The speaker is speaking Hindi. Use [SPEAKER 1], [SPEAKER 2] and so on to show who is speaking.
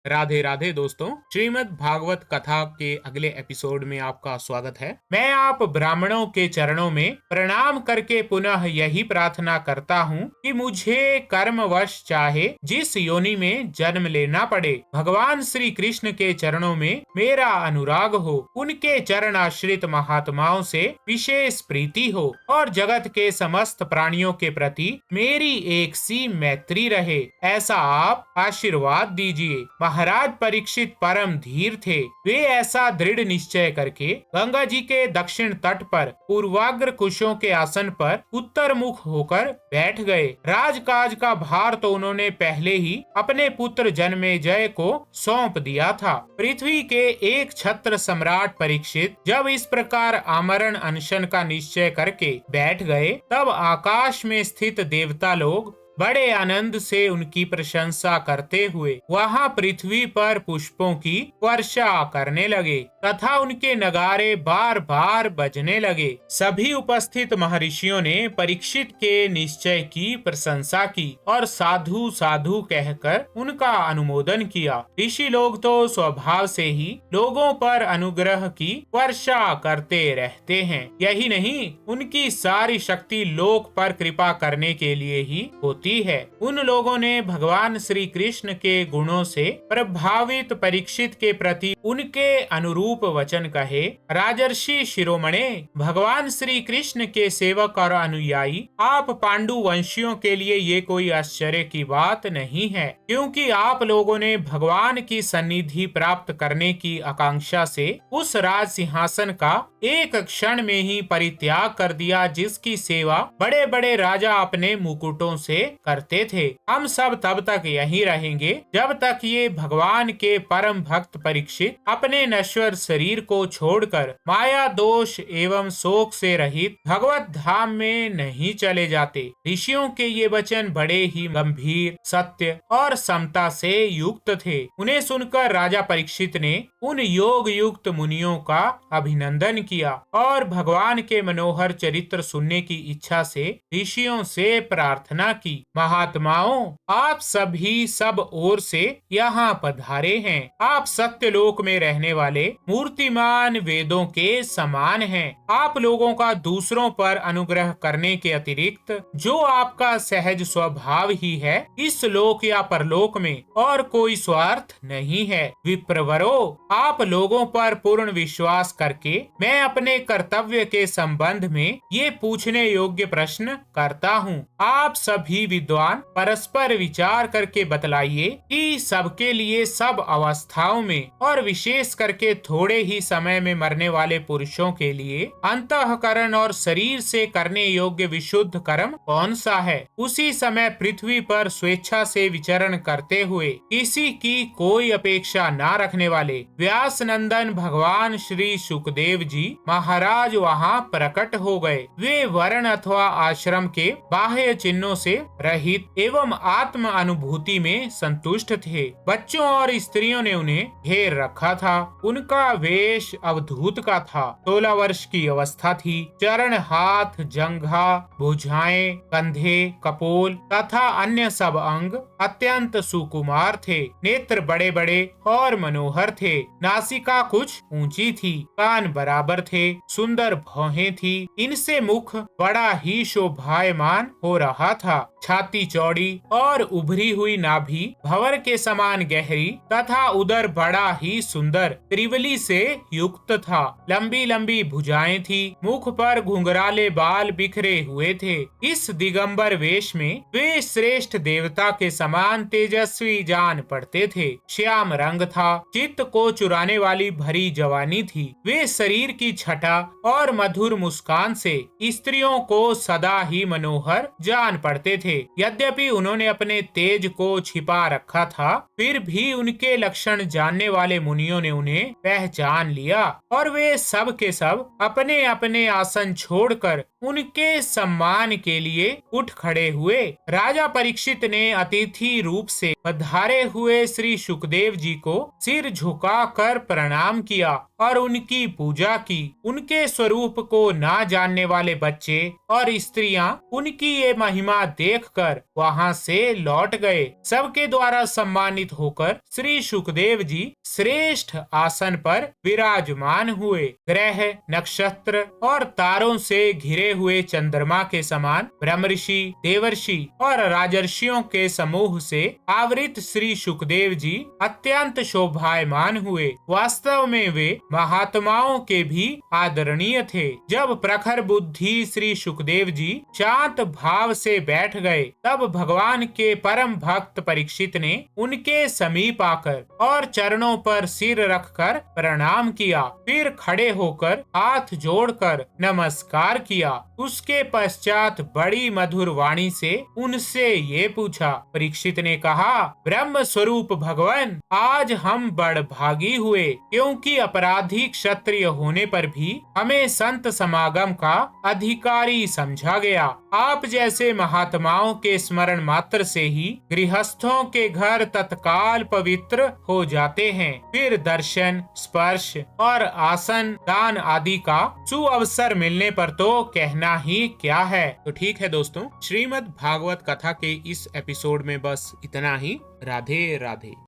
[SPEAKER 1] राधे राधे दोस्तों, श्रीमद् भागवत कथा के अगले एपिसोड में आपका स्वागत है। मैं आप ब्राह्मणों के चरणों में प्रणाम करके पुनः यही प्रार्थना करता हूँ कि मुझे कर्मवश चाहे जिस योनि में जन्म लेना पड़े, भगवान श्री कृष्ण के चरणों में मेरा अनुराग हो, उनके चरण आश्रित महात्माओं से विशेष प्रीति हो और जगत के समस्त प्राणियों के प्रति मेरी एक सी मैत्री रहे, ऐसा आप आशीर्वाद दीजिए। महाराज परीक्षित परम धीर थे। वे ऐसा दृढ़ निश्चय करके गंगा जी के दक्षिण तट पर पूर्वाग्र कुशों के आसन पर उत्तर मुख होकर बैठ गए। राजकाज का भार तो उन्होंने पहले ही अपने पुत्र जन्मेजय को सौंप दिया था। पृथ्वी के एक छत्र सम्राट परीक्षित जब इस प्रकार आमरण अनशन का निश्चय करके बैठ गए, तब आकाश में स्थित देवता लोग बड़े आनंद से उनकी प्रशंसा करते हुए वहां पृथ्वी पर पुष्पों की वर्षा करने लगे तथा उनके नगारे बार बार बजने लगे। सभी उपस्थित महर्षियों ने परीक्षित के निश्चय की प्रशंसा की और साधु साधु कहकर उनका अनुमोदन किया। ऋषि लोग तो स्वभाव से ही लोगों पर अनुग्रह की वर्षा करते रहते हैं। यही नहीं, उनकी सारी शक्ति लोक पर कृपा करने के लिए ही होती है। उन लोगों ने भगवान श्री कृष्ण के गुणों से प्रभावित परीक्षित के प्रति उनके अनुरूप वचन कहे। राजर्षि शिरोमणे, भगवान श्री कृष्ण के सेवक और अनुयायी आप पांडु वंशियों के लिए ये कोई आश्चर्य की बात नहीं है, क्योंकि आप लोगों ने भगवान की सन्निधि प्राप्त करने की आकांक्षा से उस राज सिंहासन का एक क्षण में ही परित्याग कर दिया, जिसकी सेवा बड़े बड़े राजा अपने मुकुटों से करते थे। हम सब तब तक यहीं रहेंगे जब तक ये भगवान के परम भक्त परीक्षित अपने नश्वर शरीर को छोड़कर माया दोष एवं शोक से रहित भगवत धाम में नहीं चले जाते। ऋषियों के ये वचन बड़े ही गंभीर, सत्य और समता से युक्त थे। उन्हें सुनकर राजा परीक्षित ने उन योग युक्त मुनियों का अभिनंदन किया और भगवान के मनोहर चरित्र सुनने की इच्छा से ऋषियों से प्रार्थना की। महात्माओं, आप सभी सब ओर से यहाँ पधारे हैं। आप सत्यलोक में रहने वाले मूर्तिमान वेदों के समान हैं। आप लोगों का दूसरों पर अनुग्रह करने के अतिरिक्त जो आपका सहज स्वभाव ही है, इस लोक या परलोक में और कोई स्वार्थ नहीं है। विप्रवरो, आप लोगों पर पूर्ण विश्वास करके मैं अपने कर्तव्य के संबंध में ये पूछने योग्य प्रश्न करता हूँ। आप सभी विद्वान परस्पर विचार करके बतलाइए कि सबके लिए सब अवस्थाओं में और विशेष करके थोड़े ही समय में मरने वाले पुरुषों के लिए अंतःकरण और शरीर से करने योग्य विशुद्ध कर्म कौन सा है। उसी समय पृथ्वी पर स्वेच्छा से विचरण करते हुए किसी की कोई अपेक्षा न रखने वाले व्यास नंदन भगवान श्री सुखदेव जी महाराज वहाँ प्रकट हो गए। वे वर्ण अथवा आश्रम के बाह्य चिन्हों से रहित एवं आत्म अनुभूति में संतुष्ट थे। बच्चों और स्त्रियों ने उन्हें घेर रखा था। उनका वेश अवधूत का था। 16 वर्ष की अवस्था थी। चरण, हाथ, जंघा, भुजाएं, कंधे, कपोल तथा अन्य सब अंग अत्यंत सुकुमार थे। नेत्र बड़े बड़े और मनोहर थे। नासिका कुछ ऊंची थी। कान बराबर थे। सुंदर भौहें थी। इनसे मुख बड़ा ही शोभायमान हो रहा था। छाती चौड़ी और उभरी हुई नाभि भंवर के समान गहरी तथा उदर बड़ा ही सुंदर त्रिवली से युक्त था। लंबी लंबी भुजाएं थी। मुख पर घुंघराले बाल बिखरे हुए थे। इस दिगंबर वेश में वे श्रेष्ठ देवता के समान तेजस्वी जान पड़ते थे। श्याम रंग था। चित्त को चुराने वाली भरी जवानी थी। वे शरीर की छटा और मधुर मुस्कान से स्त्रियों को सदा ही मनोहर जान पड़ते थे। यद्यपि उन्होंने अपने तेज को छिपा रखा था, फिर भी उनके लक्षण जानने वाले मुनियों ने उन्हें पहचान लिया और वे सब के सब अपने अपने आसन छोड़कर उनके सम्मान के लिए उठ खड़े हुए। राजा परीक्षित ने अतिथि रूप से पधारे हुए श्री सुखदेव जी को सिर झुकाकर प्रणाम किया और उनकी पूजा की। उनके स्वरूप को ना जानने वाले बच्चे और स्त्रियां उनकी ये महिमा देखकर वहां से लौट गए। सबके द्वारा सम्मानित होकर श्री सुखदेव जी श्रेष्ठ आसन पर विराजमान हुए। ग्रह, नक्षत्र और तारों से घिरे हुए चंद्रमा के समान ब्रह्मर्षि, देवर्षि और राजर्षियों के समूह से आवृत श्री सुखदेव जी अत्यंत शोभायमान हुए। वास्तव में वे महात्माओं के भी आदरणीय थे। जब प्रखर बुद्धि श्री सुखदेव जी शांत भाव से बैठ गए, तब भगवान के परम भक्त परीक्षित ने उनके समीप आकर और चरणों पर सिर रखकर प्रणाम किया। फिर खड़े होकर हाथ जोड़कर नमस्कार किया। उसके पश्चात बड़ी मधुर वाणी से उनसे ये पूछा। परीक्षित ने कहा, ब्रह्म स्वरूप भगवान, आज हम बड़भागी हुए, क्योंकि अपराधी क्षत्रिय होने पर भी हमें संत समागम का अधिकारी समझा गया। आप जैसे महात्माओं के स्मरण मात्र से ही गृहस्थों के घर तत्काल पवित्र हो जाते हैं। फिर दर्शन, स्पर्श और आसन दान आदि का सुअवसर मिलने पर तो कहना ही क्या है। तो ठीक है दोस्तों, श्रीमद् भागवत कथा के इस एपिसोड में बस इतना ही। राधे राधे।